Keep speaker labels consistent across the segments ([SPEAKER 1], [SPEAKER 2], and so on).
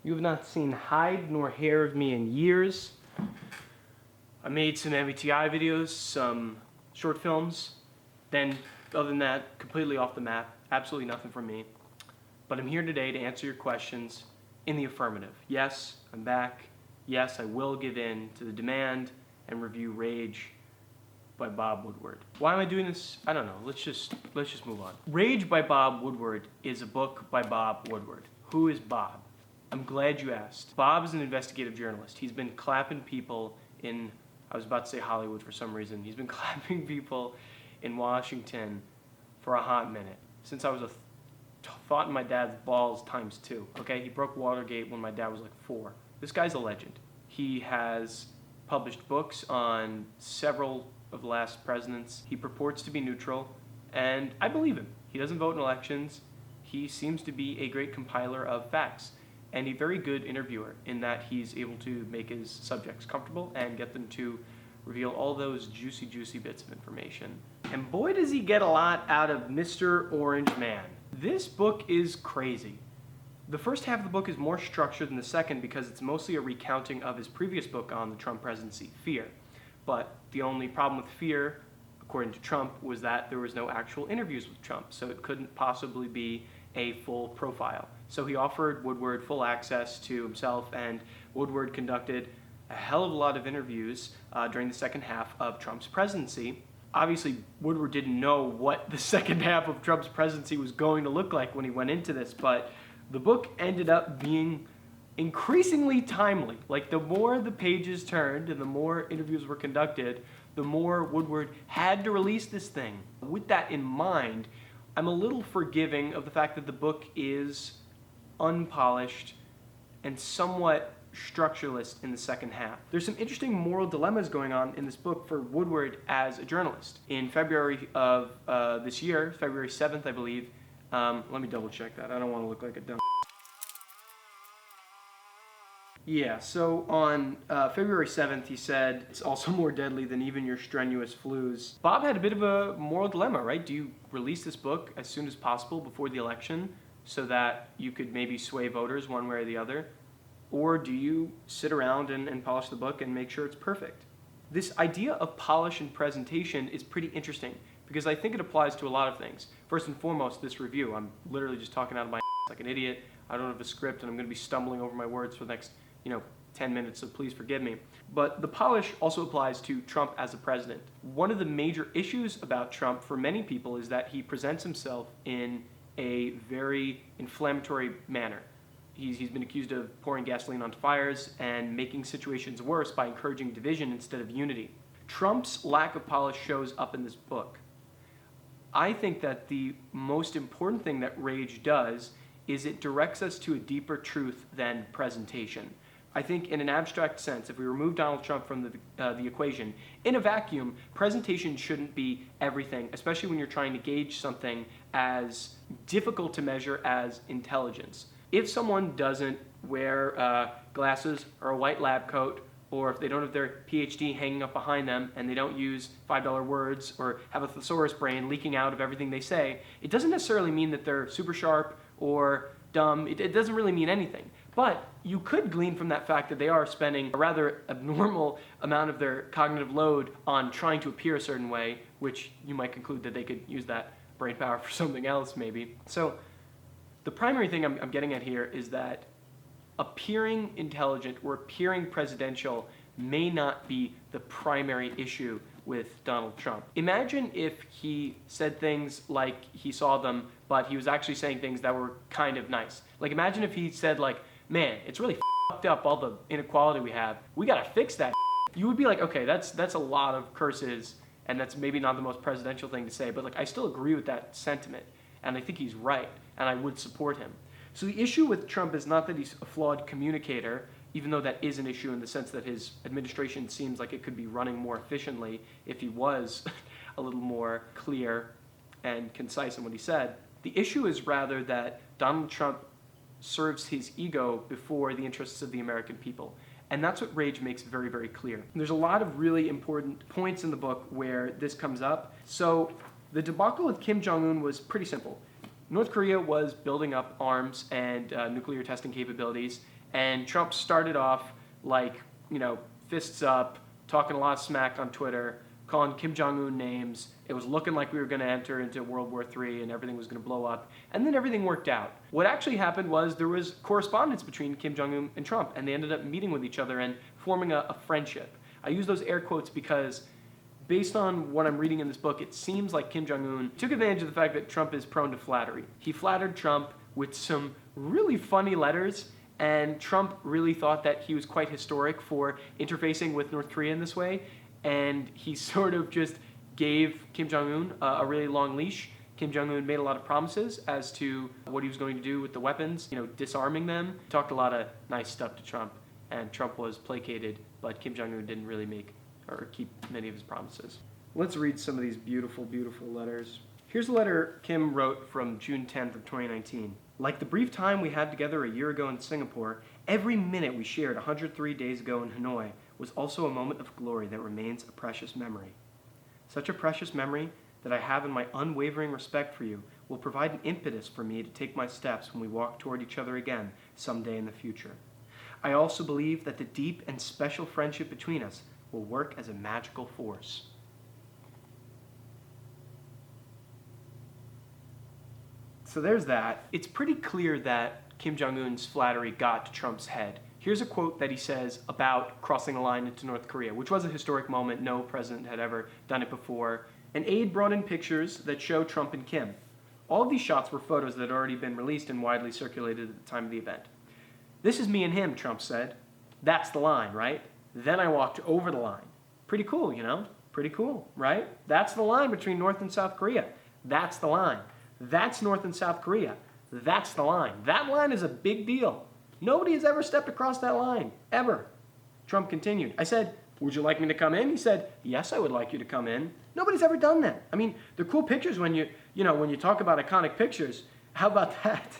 [SPEAKER 1] You have not seen hide nor hair of me in years. I made some MBTI videos, some short films, then other than that, completely off the map, absolutely nothing from me. But I'm here today to answer your questions in the affirmative. Yes, I'm back. Yes, I will give in to the demand and review Rage by Bob Woodward. Why am I doing this? I don't know. Let's just move on. Rage by Bob Woodward is a book by Bob Woodward. Who is Bob? I'm glad you asked. Bob is an investigative journalist. He's been clapping people in, I was about to say Hollywood for some reason. He's been clapping people in Washington for a hot minute. Since I was a thought in my dad's balls times 2. Okay, he broke Watergate when my dad was like 4. This guy's a legend. He has published books on several of the last presidents. He purports to be neutral, and I believe him. He doesn't vote in elections. He seems to be a great compiler of facts and a very good interviewer in that he's able to make his subjects comfortable and get them to reveal all those juicy bits of information. And boy, does he get a lot out of Mr. Orange Man. This book is crazy. The first half of the book is more structured than the second because it's mostly a recounting of his previous book on the Trump presidency, Fear. But the only problem with Fear, according to Trump, was that there was no actual interviews with Trump, so it couldn't possibly be a full profile. So he offered Woodward full access to himself, and Woodward conducted a hell of a lot of interviews during the second half of Trump's presidency. Obviously, Woodward didn't know what the second half of Trump's presidency was going to look like when he went into this, but the book ended up being increasingly timely. Like, the more the pages turned and the more interviews were conducted, the more Woodward had to release this thing. With that in mind, I'm a little forgiving of the fact that the book is unpolished and somewhat structureless in the second half. There's some interesting moral dilemmas going on in this book for Woodward as a journalist. In February of this year, February 7th, I believe, let me double check that. I don't want to look like a dumb. Yeah, so on February 7th, he said, "It's also more deadly than even your strenuous flus." Bob had a bit of a moral dilemma, right? Do you release this book as soon as possible before the election so that you could maybe sway voters one way or the other? Or do you sit around and polish the book and make sure it's perfect? This idea of polish and presentation is pretty interesting because I think it applies to a lot of things. First and foremost, this review. I'm literally just talking out of my ass like an idiot. I don't have a script and I'm going to be stumbling over my words for the next 10 minutes, so please forgive me. But the polish also applies to Trump as a president. One of the major issues about Trump for many people is that he presents himself in a very inflammatory manner. He's been accused of pouring gasoline onto fires and making situations worse by encouraging division instead of unity. Trump's lack of polish shows up in this book. I think that the most important thing that Rage does is it directs us to a deeper truth than presentation. I think in an abstract sense, if we remove Donald Trump from the equation, in a vacuum, presentation shouldn't be everything, especially when you're trying to gauge something as difficult to measure as intelligence. If someone doesn't wear glasses or a white lab coat, or if they don't have their PhD hanging up behind them and they don't use $5 words or have a thesaurus brain leaking out of everything they say, it doesn't necessarily mean that they're super sharp or dumb. It doesn't really mean anything. But you could glean from that fact that they are spending a rather abnormal amount of their cognitive load on trying to appear a certain way, which you might conclude that they could use that brain power for something else maybe. So the primary thing I'm getting at here is that appearing intelligent or appearing presidential may not be the primary issue with Donald Trump. Imagine if he said things like he saw them, but he was actually saying things that were kind of nice. Like, imagine if he said, like, "Man, it's really fucked up, all the inequality we have. We gotta fix that." You would be like, okay, that's a lot of curses, and that's maybe not the most presidential thing to say, but like, I still agree with that sentiment, and I think he's right, and I would support him. So the issue with Trump is not that he's a flawed communicator, even though that is an issue in the sense that his administration seems like it could be running more efficiently if he was a little more clear and concise in what he said. The issue is rather that Donald Trump serves his ego before the interests of the American people. And that's what Rage makes very, very clear. And there's a lot of really important points in the book where this comes up. So the debacle with Kim Jong-un was pretty simple. North Korea was building up arms and nuclear testing capabilities, And Trump started off like, fists up, talking a lot of smack on Twitter, calling Kim Jong-un names. It was looking like we were going to enter into World War III and everything was going to blow up. And then everything worked out. What actually happened was there was correspondence between Kim Jong-un and Trump, and they ended up meeting with each other and forming a friendship. I use those air quotes because based on what I'm reading in this book, it seems like Kim Jong-un took advantage of the fact that Trump is prone to flattery. He flattered Trump with some really funny letters, and Trump really thought that he was quite historic for interfacing with North Korea in this way, and he sort of just gave Kim Jong-un a really long leash. Kim Jong-un made a lot of promises as to what he was going to do with the weapons, disarming them. Talked a lot of nice stuff to Trump, and Trump was placated, but Kim Jong-un didn't really make or keep many of his promises. Let's read some of these beautiful, beautiful letters. Here's a letter Kim wrote from June 10th of 2019. Like the brief time we had together a year ago in Singapore, every minute we shared 103 days ago in Hanoi was also a moment of glory that remains a precious memory. Such a precious memory that I have in my unwavering respect for you will provide an impetus for me to take my steps when we walk toward each other again someday in the future. I also believe that the deep and special friendship between us will work as a magical force. So there's that. It's pretty clear that Kim Jong-un's flattery got to Trump's head. Here's a quote that he says about crossing the line into North Korea, which was a historic moment. No president had ever done it before. An aide brought in pictures that show Trump and Kim. All of these shots were photos that had already been released and widely circulated at the time of the event. This is me and him, Trump said. That's the line, right? Then I walked over the line. Pretty cool, Pretty cool, right? That's the line between North and South Korea. That's the line. That's North and South Korea. That's the line. That line is a big deal. Nobody has ever stepped across that line, ever. Trump continued. I said, would you like me to come in? He said, yes, I would like you to come in. Nobody's ever done that. I mean, they're cool pictures when when you talk about iconic pictures. How about that?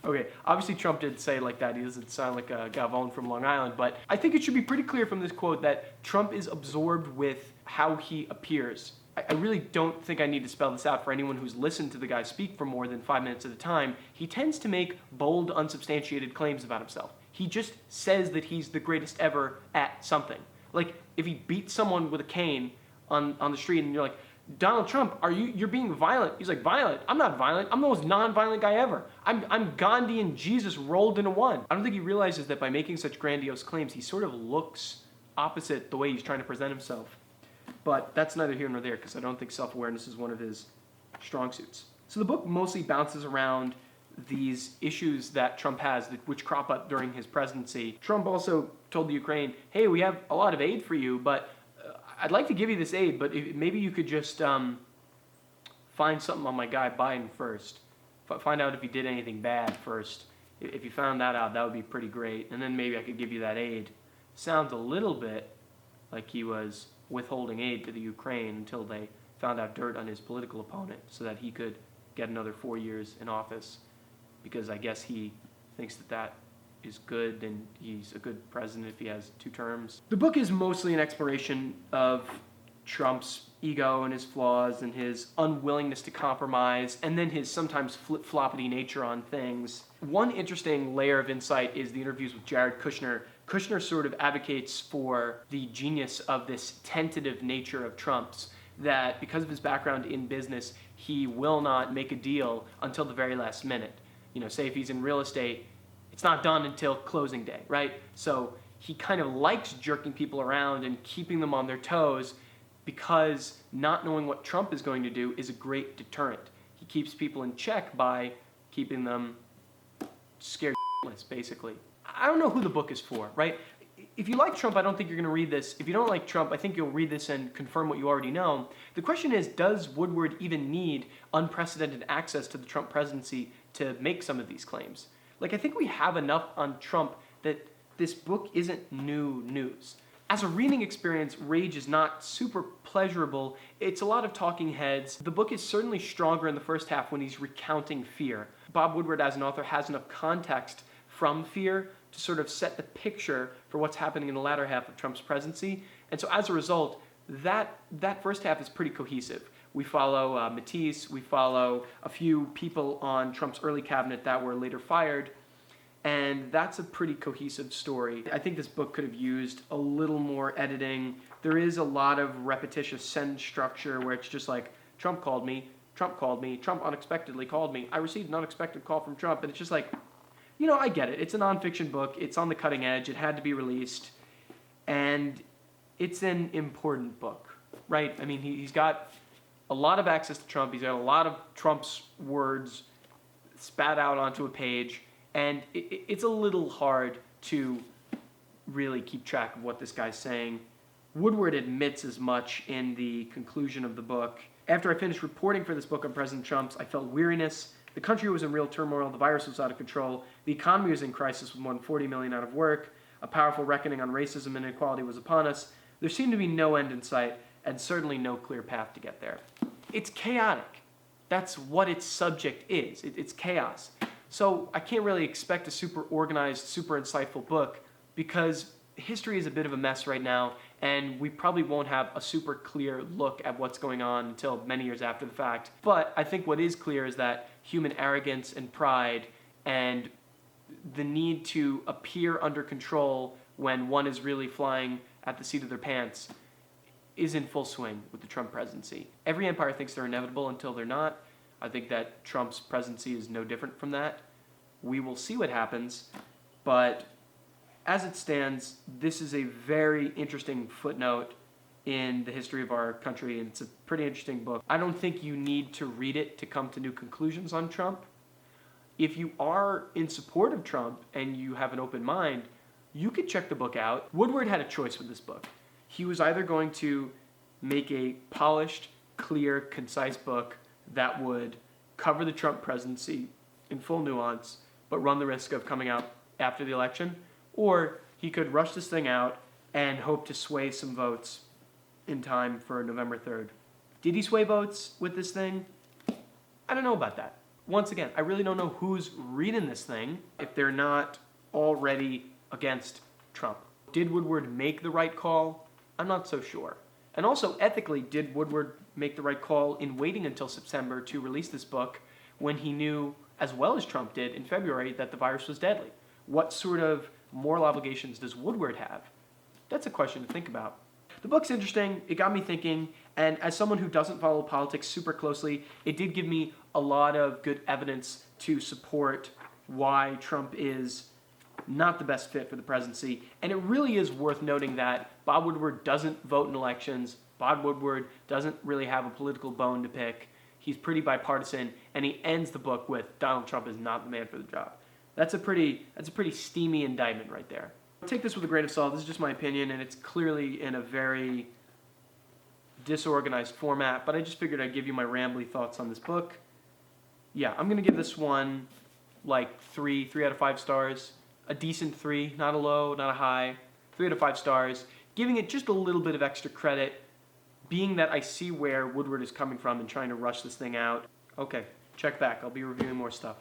[SPEAKER 1] Okay, obviously Trump did say it like that. He doesn't sound like a Gavone from Long Island, but I think it should be pretty clear from this quote that Trump is absorbed with how he appears. I really don't think I need to spell this out for anyone who's listened to the guy speak for more than 5 minutes at a time. He tends to make bold, unsubstantiated claims about himself. He just says that he's the greatest ever at something. Like, if he beats someone with a cane on the street and you're like, Donald Trump, you're being violent. He's like, violent? I'm not violent. I'm the most non-violent guy ever. I'm Gandhi and Jesus rolled into one. I don't think he realizes that by making such grandiose claims, he sort of looks opposite the way he's trying to present himself. But that's neither here nor there, because I don't think self-awareness is one of his strong suits. So the book mostly bounces around these issues that Trump has, which crop up during his presidency. Trump also told the Ukraine, hey, we have a lot of aid for you, but I'd like to give you this aid, but maybe you could just find something on my guy Biden first. Find out if he did anything bad first. If you found that out, that would be pretty great. And then maybe I could give you that aid. Sounds a little bit like he was withholding aid to the Ukraine until they found out dirt on his political opponent so that he could get another 4 years in office, because I guess he thinks that is good and he's a good president if he has 2 terms. The book is mostly an exploration of Trump's ego and his flaws and his unwillingness to compromise, and then his sometimes flip-floppity nature on things. One interesting layer of insight is the interviews with Jared Kushner. Kushner sort of advocates for the genius of this tentative nature of Trump's, that because of his background in business, he will not make a deal until the very last minute. Say if he's in real estate, it's not done until closing day, right? So he kind of likes jerking people around and keeping them on their toes, because not knowing what Trump is going to do is a great deterrent. He keeps people in check by keeping them scared shitless, basically. I don't know who the book is for, right? If you like Trump, I don't think you're going to read this. If you don't like Trump, I think you'll read this and confirm what you already know. The question is, does Woodward even need unprecedented access to the Trump presidency to make some of these claims? I think we have enough on Trump that this book isn't new news. As a reading experience, Rage is not super pleasurable. It's a lot of talking heads. The book is certainly stronger in the first half when he's recounting Fear. Bob Woodward, as an author, has enough context from Fear to sort of set the picture for what's happening in the latter half of Trump's presidency. And so as a result, that first half is pretty cohesive. We follow Matisse, we follow a few people on Trump's early cabinet that were later fired, And that's a pretty cohesive story. I think this book could have used a little more editing. There is a lot of repetitious sentence structure where it's just like, Trump called me, Trump called me, Trump unexpectedly called me, I received an unexpected call from Trump. And it's just like, I get it. It's a nonfiction book. It's on the cutting edge. It had to be released. And it's an important book, right? I mean, he's got a lot of access to Trump. He's got a lot of Trump's words spat out onto a page. And it's a little hard to really keep track of what this guy's saying. Woodward admits as much in the conclusion of the book. After I finished reporting for this book on President Trump, I felt weariness. The country was in real turmoil. The virus was out of control. The economy was in crisis with more than 40 million out of work. A powerful reckoning on racism and inequality was upon us. There seemed to be no end in sight, and certainly no clear path to get there. It's chaotic. That's what its subject is. It's chaos. So I can't really expect a super organized, super insightful book because history is a bit of a mess right now, and we probably won't have a super clear look at what's going on until many years after the fact. But I think what is clear is that human arrogance and pride and the need to appear under control when one is really flying at the seat of their pants is in full swing with the Trump presidency. Every empire thinks they're inevitable until they're not. I think that Trump's presidency is no different from that. We will see what happens, but as it stands, this is a very interesting footnote in the history of our country, and it's a pretty interesting book. I don't think you need to read it to come to new conclusions on Trump. If you are in support of Trump and you have an open mind, you could check the book out. Woodward had a choice with this book. He was either going to make a polished, clear, concise book that would cover the Trump presidency in full nuance, but run the risk of coming out after the election, or he could rush this thing out and hope to sway some votes in time for November 3rd. Did he sway votes with this thing? I don't know about that. Once again, I really don't know who's reading this thing if they're not already against Trump. Did Woodward make the right call? I'm not so sure. And also, ethically, did Woodward make the right call in waiting until September to release this book when he knew, as well as Trump did in February, that the virus was deadly? What sort of moral obligations does Woodward have? That's a question to think about. The book's interesting. It got me thinking. And as someone who doesn't follow politics super closely, it did give me a lot of good evidence to support why Trump is not the best fit for the presidency. And it really is worth noting that Bob Woodward doesn't vote in elections. Bob Woodward doesn't really have a political bone to pick. He's pretty bipartisan, and he ends the book with Donald Trump is not the man for the job. That's a pretty steamy indictment right there. Take this with a grain of salt. This is just my opinion, and it's clearly in a very disorganized format, but I just figured I'd give you my rambly thoughts on this book. Yeah, I'm going to give this one like 3 out of 5 stars. A decent 3, not a low, not a high. 3 out of 5 stars. Giving it just a little bit of extra credit, being that I see where Woodward is coming from and trying to rush this thing out. Okay, check back. I'll be reviewing more stuff.